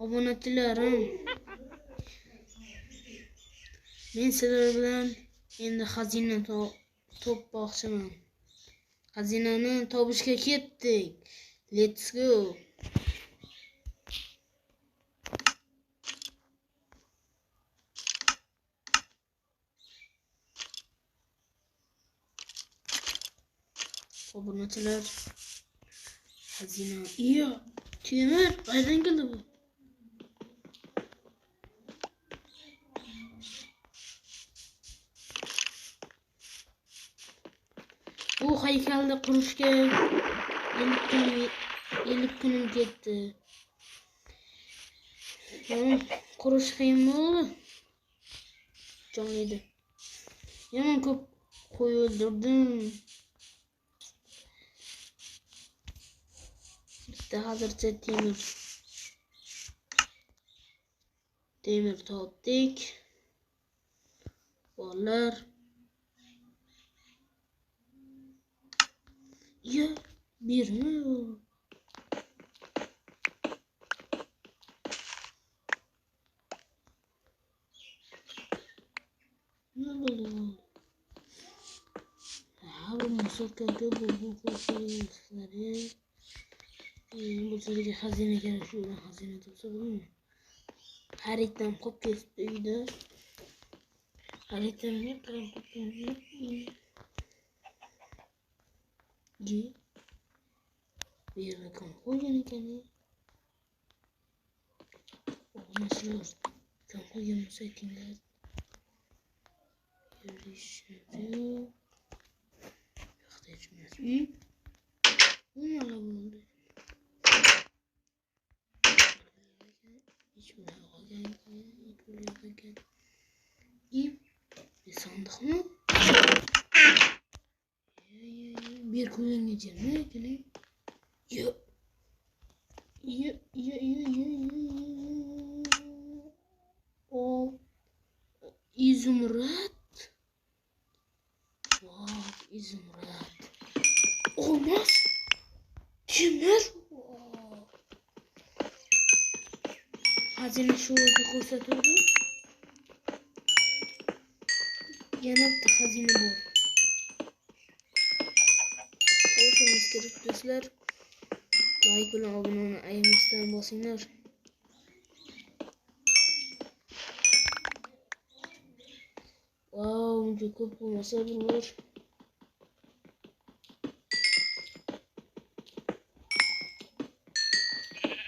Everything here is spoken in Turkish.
Obunachilarim, men sizlar bilan endi xazina topmoqchiman. Xazinani topishga ketdik. Let's go. Obunachilar, xazina. Iyo, temir, qayerdan keldi bu? Bu haykalni qurishga 50 kunim ketdi. Qurish qiyin bo'ldi. Jonlidi. Yomon ko'p qo'y o'ldirdim. Bitta hozircha temir topdik. Bolalar. Ya, birmi? Ne oldu? Bu musakkaga bu ko'rsatishları. Bu yerga xazina kerak, shu bilan xazina topsa bo'ladimi? Xaritam qolib ketdi uyda. Xaritamga qarab ketdim. Bu yerga kim qo'ygan ekan? Obunachilar, kim qo'ygan bo'lsa aytinglar. Nima bo'ldi? Sandıkmı? Bir kullanıcı ne? Yok. O İzumrat. Wow, İzumrat. Olmaz. Kimler? Wow. Hazine şu ko'rsatuvdi. Yana bitta xazina bor. Olsangiz kerak do'stlar. Like bilan obunani ayamasdan bosinglar. Wow, uncha ko'p bo'lmasa bir